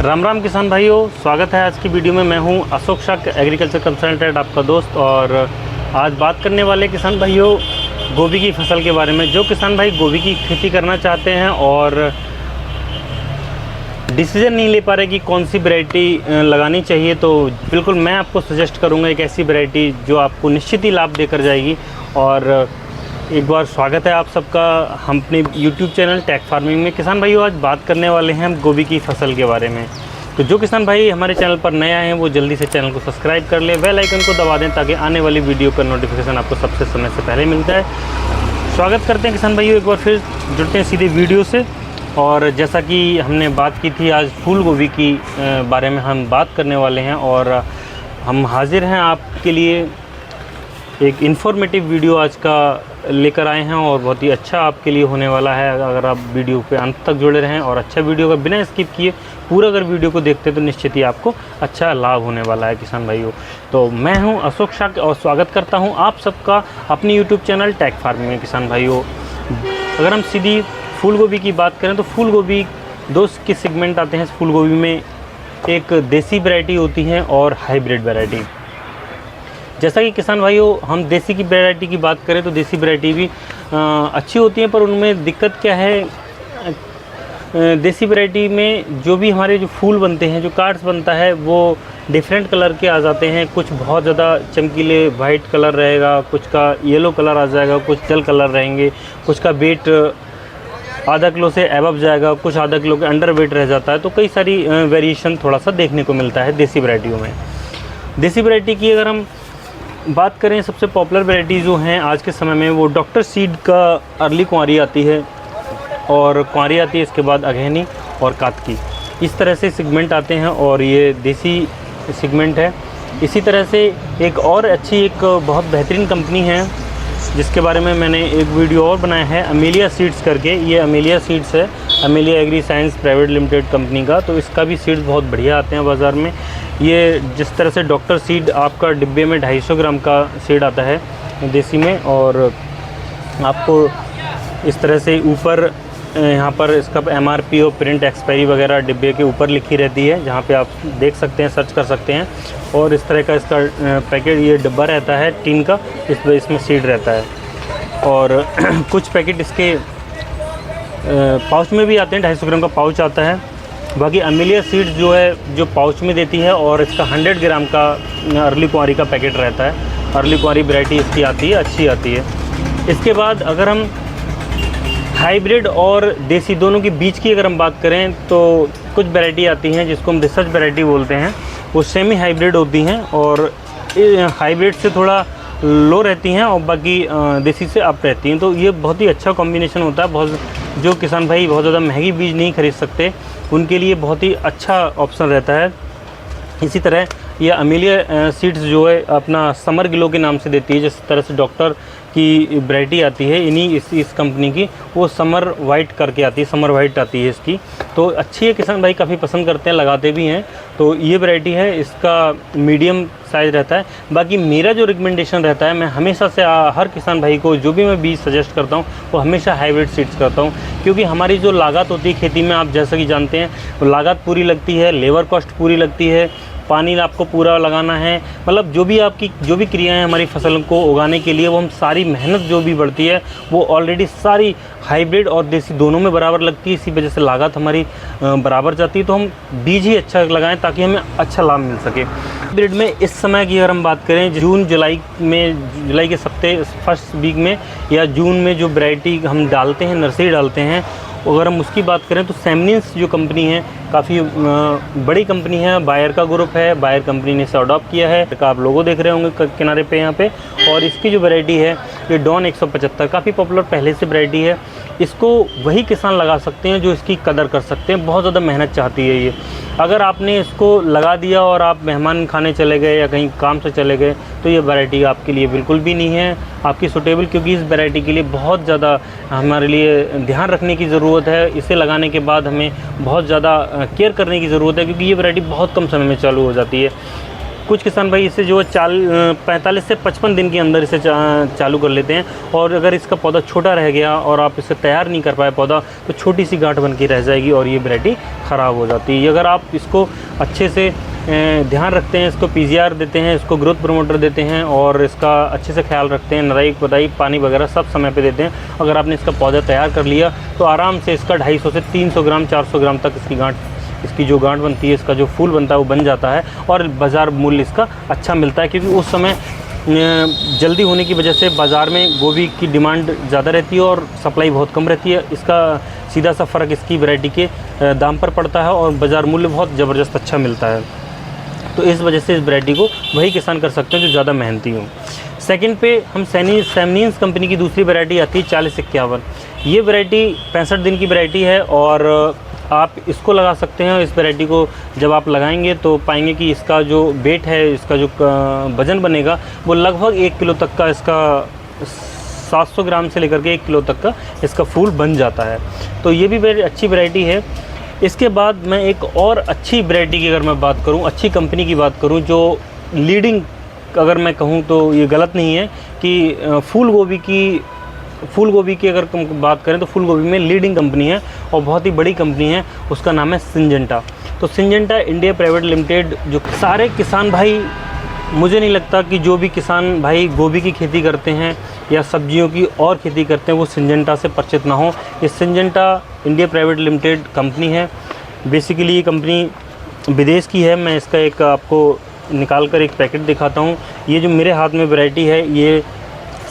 राम राम किसान भाइयों, स्वागत है आज की वीडियो में। मैं हूं अशोक शाक, एग्रीकल्चर कंसल्टेंट, आपका दोस्त। और आज बात करने वाले किसान भाइयों गोभी की फसल के बारे में। जो किसान भाई गोभी की खेती करना चाहते हैं और डिसीजन नहीं ले पा रहे कि कौन सी वैरायटी लगानी चाहिए, तो बिल्कुल मैं आपको सजेस्ट करूंगा एक ऐसी वैरायटी जो आपको निश्चित ही लाभ देकर जाएगी। और एक बार स्वागत है आप सबका हम अपने YouTube चैनल टेक फार्मिंग में। किसान भाइयों, आज बात करने वाले हैं हम गोभी की फसल के बारे में। तो जो किसान भाई हमारे चैनल पर नए आए हैं वो जल्दी से चैनल को सब्सक्राइब कर लें, बेल आइकन को दबा दें ताकि आने वाली वीडियो का नोटिफिकेशन आपको सबसे समय से पहले मिलता है। स्वागत करते हैं किसान भाइयों, एक बार फिर जुड़ते हैं सीधे वीडियो से। और जैसा कि हमने बात की थी, आज फूल गोभी की बारे में हम बात करने वाले हैं। और हम हाजिर हैं आपके लिए एक इन्फॉर्मेटिव वीडियो आज का लेकर आए हैं और बहुत ही अच्छा आपके लिए होने वाला है। अगर आप वीडियो पे अंत तक जुड़े रहें और अच्छा वीडियो का बिना स्किप किए पूरा अगर वीडियो को देखते हैं तो निश्चित ही आपको अच्छा लाभ होने वाला है किसान भाइयों। तो मैं हूं अशोक शाक और स्वागत करता हूं आप सबका अपने यूट्यूब चैनल टेक फार्मिंग में। किसान भाइयों, अगर हम सीधी फूल गोभी की बात करें तो फूल गोभी दो के सेगमेंट आते हैं। फूल गोभी में एक देसी वैरायटी होती है और हाइब्रिड वैरायटी। जैसा कि किसान भाइयों हम देसी की वैरायटी की बात करें तो देसी वैरायटी भी अच्छी होती है, पर उनमें दिक्कत क्या है, देसी वैरायटी में जो भी हमारे जो फूल बनते हैं, जो कार्ड्स बनता है, वो डिफरेंट कलर के आ जाते हैं। कुछ बहुत ज़्यादा चमकीले वाइट कलर रहेगा, कुछ का येलो कलर आ जाएगा, कुछ जल कलर रहेंगे, कुछ का वेट आधा किलो से एबव जाएगा, कुछ आधा किलो के अंडर वेट रह जाता है। तो कई सारी वेरिएशन थोड़ा सा देखने को मिलता है देसी वैरायटियों में। देसी वैरायटी की अगर हम बात करें, सबसे पॉपुलर वैरायटी जो हैं आज के समय में वो डॉक्टर सीड का अर्ली कुंवारी आती है, और कुंवारी आती है इसके बाद अगहनी और कातकी, इस तरह से सेगमेंट आते हैं और ये देसी सेगमेंट है। इसी तरह से एक और अच्छी एक बहुत बेहतरीन कंपनी है जिसके बारे में मैंने एक वीडियो और बनाया है, अमेलिया सीड्स करके। ये अमेलिया सीड्स है, Amelia agri science private limited company का। तो इसका भी सीड्स बहुत बढ़िया आते हैं बाज़ार में। ये जिस तरह से डॉक्टर सीड आपका डिब्बे में 250 ग्राम का सीड आता है देसी में, और आपको इस तरह से ऊपर यहाँ पर इसका MRP और प्रिंट एक्सपायरी वगैरह डिब्बे के ऊपर लिखी रहती है, जहाँ पे आप देख सकते हैं, सर्च कर सकते हैं। और इस तरह का इसका पैकेट, ये डिब्बा रहता है टीन का, इसमें सीड रहता है। और कुछ पैकेट इसके पाउच में भी आते हैं, 250 ग्राम का पाउच आता है। बाकी अमेलिया सीड्स जो है जो पाउच में देती है, और इसका 100 ग्राम का अर्ली कुंवारी का पैकेट रहता है। अर्ली कुंवारी वैरायटी इसकी आती है, अच्छी आती है। इसके बाद अगर हम हाइब्रिड और देसी दोनों के बीच की अगर हम बात करें तो कुछ वैरायटी आती हैं जिसको हम रिसर्च वैरायटी बोलते हैं। वो सेमी हाइब्रिड होती हैं और हाइब्रिड से थोड़ा लो रहती हैं और बाकी देसी से अप रहती हैं। तो ये बहुत ही अच्छा कॉम्बिनेशन होता है। बहुत जो किसान भाई बहुत ज़्यादा महंगी बीज नहीं खरीद सकते उनके लिए बहुत ही अच्छा ऑप्शन रहता है। इसी तरह ये अमेलिया सीड्स जो है अपना समर ग्लो के नाम से देती है। जिस तरह से डॉक्टर की वैरायटी आती है इन्हीं इस कंपनी की, वो समर वाइट करके आती है, समर वाइट आती है इसकी। तो अच्छी है, किसान भाई काफ़ी पसंद करते हैं, लगाते भी हैं। तो ये वैरायटी है, इसका मीडियम साइज़ रहता है। बाकी मेरा जो रिकमेंडेशन रहता है, मैं हमेशा से हर किसान भाई को जो भी मैं बीज सजेस्ट करता हूँ वो हमेशा हाइब्रिड सीड्स करता हूँ, क्योंकि हमारी जो लागत होती है खेती में, आप जैसा कि जानते हैं, तो लागत पूरी लगती है, लेबर कॉस्ट पूरी लगती है, पानी आपको पूरा लगाना है। मतलब जो भी क्रियाएं हमारी फसल को उगाने के लिए, वो हम सारी मेहनत जो भी बढ़ती है वो ऑलरेडी सारी हाइब्रिड और देसी दोनों में बराबर लगती है। इसी वजह से लागत हमारी बराबर जाती है। तो हम बीज ही अच्छा लगाएं ताकि हमें अच्छा लाभ मिल सके। हाइब्रिड में इस समय की अगर हम बात करें, जून जुलाई के फर्स्ट वीक में या जून में जो वैरायटी हम डालते हैं, नर्सरी डालते हैं, अगर हम उसकी बात करें तो सेमनिन्स जो कंपनी है काफ़ी बड़ी कंपनी है, बायर का ग्रुप है, बायर कंपनी ने इसे अडॉप्ट किया है। का आप लोगो देख रहे होंगे किनारे पे यहाँ पे। और इसकी जो वैरायटी है ये डॉन 175 काफ़ी पॉपुलर पहले से वैरायटी है। इसको वही किसान लगा सकते हैं जो इसकी कदर कर सकते हैं। बहुत ज़्यादा मेहनत चाहती है ये। अगर आपने इसको लगा दिया और आप मेहमान खाने चले गए या कहीं काम से चले गए तो ये वैरायटी आपके लिए बिल्कुल भी नहीं है आपकी सूटेबल, क्योंकि इस वैरायटी के लिए बहुत ज़्यादा हमारे लिए ध्यान रखने की ज़रूरत है। इसे लगाने के बाद हमें बहुत ज़्यादा केयर करने की ज़रूरत है, क्योंकि ये वैरायटी बहुत कम समय में चालू हो जाती है। कुछ किसान भाई इसे जो 45 से 55 दिन के अंदर इसे चालू कर लेते हैं, और अगर इसका पौधा छोटा रह गया और आप इसे तैयार नहीं कर पाए पौधा, तो छोटी सी गांठ बन के रह जाएगी और ये वैरायटी ख़राब हो जाती है। अगर आप इसको अच्छे से ध्यान रखते हैं, इसको PGR देते हैं, इसको ग्रोथ प्रमोटर देते हैं और इसका अच्छे से ख्याल रखते हैं, नराई पुताई पानी वगैरह सब समय पे देते हैं, अगर आपने इसका पौधा तैयार कर लिया तो आराम से इसका 250 से 300 ग्राम 400 ग्राम तक इसकी जो गांठ बनती है, इसका जो फूल बनता है वो बन जाता है और बाज़ार मूल्य इसका अच्छा मिलता है। क्योंकि उस समय जल्दी होने की वजह से बाज़ार में गोभी की डिमांड ज़्यादा रहती है और सप्लाई बहुत कम रहती है। इसका सीधा सा फ़र्क इसकी वैरायटी के दाम पर पड़ता है और बाज़ार मूल्य बहुत ज़बरदस्त अच्छा मिलता है। तो इस वजह से इस वैरायटी को वही किसान कर सकते हैं जो ज़्यादा मेहनती हों। सेकंड पे हम सैमनियंस कंपनी की दूसरी वैरायटी आती है 4051। ये वैरायटी 65 दिन की वैरायटी है और आप इसको लगा सकते हैं। इस वैरायटी को जब आप लगाएंगे तो पाएंगे कि इसका जो वेट है, इसका जो वज़न बनेगा वो लगभग 1 किलो तक का, इसका 700 ग्राम से लेकर के 1 किलो तक का इसका फूल बन जाता है। तो ये भी वेरी अच्छी वैरायटी है। इसके बाद मैं एक और अच्छी वैरायटी की अगर मैं बात करूं, अच्छी कंपनी की बात करूं, जो लीडिंग अगर मैं कहूं तो ये गलत नहीं है कि फूल गोभी की अगर बात करें तो फूल गोभी में लीडिंग कंपनी है और बहुत ही बड़ी कंपनी है, उसका नाम है सिंजेंटा। तो सिंजेंटा इंडिया प्राइवेट लिमिटेड, जो सारे किसान भाई, मुझे नहीं लगता कि जो भी किसान भाई गोभी की खेती करते हैं या सब्जियों की और खेती करते हैं वो सिंजेंटा से परिचित ना हो। ये Syngenta India private limited company है। बेसिकली ये कंपनी विदेश की है। मैं इसका एक आपको निकाल कर एक पैकेट दिखाता हूँ। ये जो मेरे हाथ में वैरायटी है ये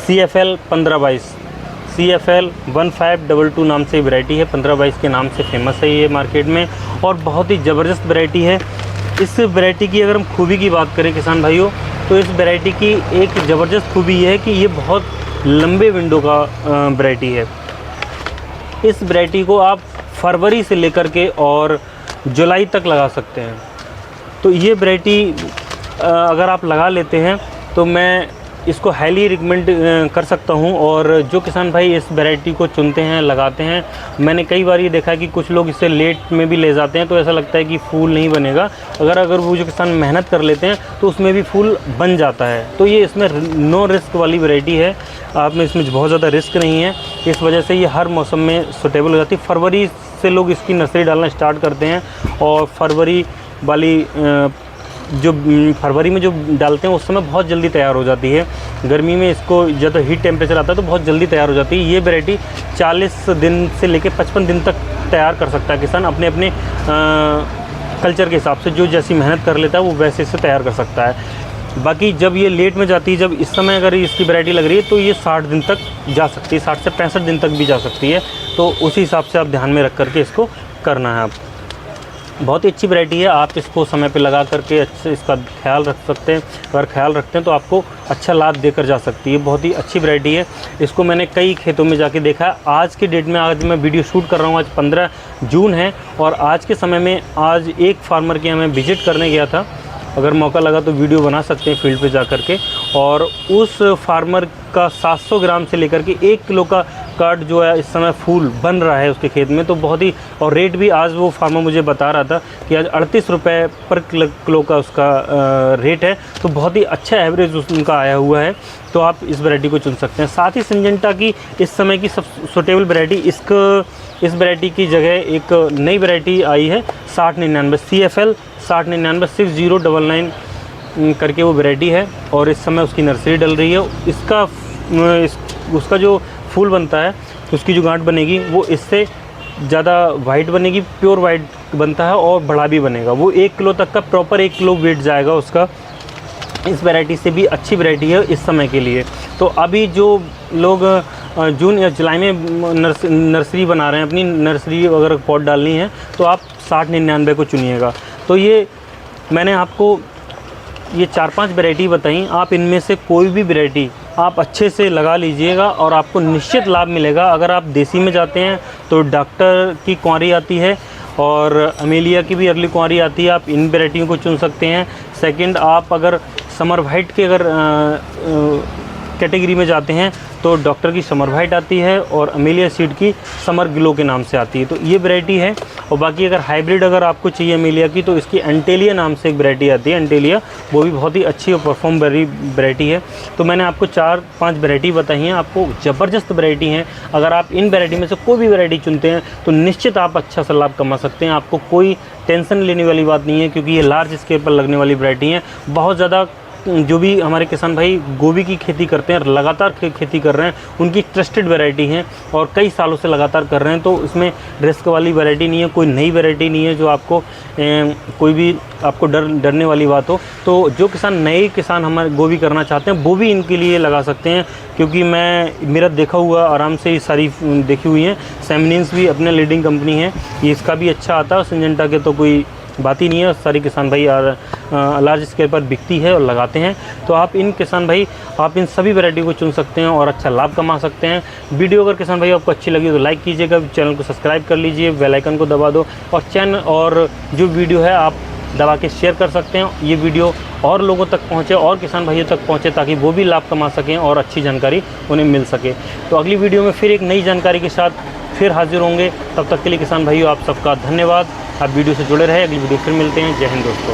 CFL 1522 CFL 1522 नाम से वैरायटी है। 1522 के नाम से फेमस है ये मार्केट में और बहुत ही ज़बरदस्त वैरायटी है। इस वैरायटी की अगर हम खूबी की बात करें किसान भाइयों, तो इस वैरायटी की एक ज़बरदस्त खूबी ये है कि ये बहुत लंबे विंडो का वैरायटी है। इस वैरायटी को आप फरवरी से लेकर के और जुलाई तक लगा सकते हैं। तो ये वैरायटी अगर आप लगा लेते हैं तो मैं इसको हाईली रिकमेंड कर सकता हूं। और जो किसान भाई इस वैरायटी को चुनते हैं, लगाते हैं, मैंने कई बार ये देखा है कि कुछ लोग इसे लेट में भी ले जाते हैं तो ऐसा लगता है कि फूल नहीं बनेगा। अगर वो जो किसान मेहनत कर लेते हैं तो उसमें भी फूल बन जाता है। तो ये इसमें नो रिस्क वाली वैरायटी है, आप में इसमें बहुत ज़्यादा रिस्क नहीं है। इस वजह से ये हर मौसम में सूटेबल हो जाती है। फरवरी से लोग इसकी नर्सरी डालना स्टार्ट करते हैं और फरवरी फरवरी में जो डालते हैं उस समय बहुत जल्दी तैयार हो जाती है। गर्मी में इसको जब हीट टेम्परेचर आता है तो बहुत जल्दी तैयार हो जाती है। ये वैरायटी 40 दिन से लेकर 55 दिन तक तैयार कर सकता है किसान, अपने अपने कल्चर के हिसाब से। जो जैसी मेहनत कर लेता है वो वैसे से तैयार कर सकता है। बाकी जब ये लेट में जाती है, जब इस समय अगर इसकी वैरायटी लग रही है तो ये 60 दिन तक जा सकती है, 60 से 65 दिन तक भी जा सकती है। तो उसी हिसाब से आप ध्यान में रख करके इसको करना है। आप बहुत ही अच्छी वैरायटी है, आप इसको समय पे लगा करके अच्छे इसका ख्याल रख सकते हैं। अगर ख्याल रखते हैं तो आपको अच्छा लाभ देकर जा सकती है। बहुत ही अच्छी वैरायटी है। इसको मैंने कई खेतों में जाके देखा है। आज की डेट में, आज मैं वीडियो शूट कर रहा हूँ, आज 15 जून है और आज के समय में आज एक फार्मर के यहाँ मैं विज़िट करने गया था। अगर मौका लगा तो वीडियो बना सकते हैं फील्ड पे जा कर के। और उस फार्मर का 700 ग्राम से लेकर के 1 किलो का कार्ड जो है इस समय फूल बन रहा है उसके खेत में। तो बहुत ही, और रेट भी आज वो फार्मर मुझे बता रहा था कि आज 38 रुपये पर किलो का उसका रेट है। तो बहुत ही अच्छा एवरेज उनका आया हुआ है। तो आप इस वैरायटी को चुन सकते हैं। साथ ही सिंजेंटा की इस समय की सब सूटेबल वैरायटी, इस वैरायटी की जगह एक नई वैरायटी आई है 6099 CFL 6099 6099 करके वो वैरायटी है और इस समय उसकी नर्सरी डल रही है। उसका जो फूल बनता है, उसकी जो गांठ बनेगी वो इससे ज़्यादा वाइट बनेगी, प्योर वाइट बनता है और बड़ा भी बनेगा। वो 1 किलो तक का प्रॉपर 1 किलो वेट जाएगा उसका। इस वैरायटी से भी अच्छी वैरायटी है इस समय के लिए। तो अभी जो लोग जून या जुलाई में नर्सरी बना रहे हैं, अपनी नर्सरी अगर पॉट डालनी है तो आप 6099 को चुनिएगा। तो ये मैंने आपको ये 4-5 वैरायटी बताई। आप इनमें से कोई भी वैरायटी आप अच्छे से लगा लीजिएगा और आपको निश्चित लाभ मिलेगा। अगर आप देसी में जाते हैं तो डॉक्टर की कुंवारी आती है और अमेलिया की भी अर्ली कुंवारी आती है, आप इन वैरायटियों को चुन सकते हैं। सेकंड, आप अगर समर वाइट के अगर कैटेगरी में जाते हैं तो डॉक्टर की समर वाइट आती है और अमेलिया सीड की समर ग्लो के नाम से आती है। तो ये वैरायटी है। और बाकी अगर हाइब्रिड अगर आपको चाहिए अमेलिया की तो इसकी एंटेलिया नाम से एक वैरायटी आती है, एंटेलिया, वो भी बहुत ही अच्छी और परफॉर्म वैरायटी है। तो मैंने आपको 4-5 वैरायटी बताई हैं, आपको ज़बरदस्त वैरायटी हैं। अगर आप इन वैरायटी में से कोई भी वैरायटी चुनते हैं तो निश्चित आप अच्छा सा लाभ कमा सकते हैं। आपको कोई टेंशन लेने वाली बात नहीं है, क्योंकि ये लार्ज स्केल पर लगने वाली वैरायटी हैं। बहुत ज़्यादा जो भी हमारे किसान भाई गोभी की खेती करते हैं, लगातार खेती कर रहे हैं, उनकी ट्रस्टेड वैरायटी हैं और कई सालों से लगातार कर रहे हैं। तो इसमें रिस्क वाली वैरायटी नहीं है, कोई नई वैरायटी नहीं है जो आपको कोई भी आपको डरने वाली बात हो। तो जो नए किसान हमारे गोभी करना चाहते हैं वो भी इनके लिए लगा सकते हैं, क्योंकि मेरा देखा हुआ आराम से ये सारी देखी हुई हैं। सेमिनिन्स भी अपने लीडिंग कंपनी है, ये इसका भी अच्छा आता है। सिंजेंटा के तो कोई बात ही नहीं है, सारे किसान भाई लार्ज स्केल पर बिकती है और लगाते हैं। तो आप इन किसान भाई आप इन सभी वैरायटी को चुन सकते हैं और अच्छा लाभ कमा सकते हैं। वीडियो अगर किसान भाई आपको अच्छी लगी तो लाइक कीजिएगा, चैनल को सब्सक्राइब कर लीजिए, बेल आइकन को दबा दो और जो वीडियो है आप दबा के शेयर कर सकते हैं। ये वीडियो और लोगों तक पहुँचे और किसान भाइयों तक पहुँचे, ताकि वो भी लाभ कमा सकें और अच्छी जानकारी उन्हें मिल सके। तो अगली वीडियो में फिर एक नई जानकारी के साथ फिर हाजिर होंगे। तब तक के लिए किसान भाइयों आप सबका धन्यवाद। आप वीडियो से जुड़े रहे, अगली वीडियो फिर मिलते हैं। जय हिंद दोस्तों।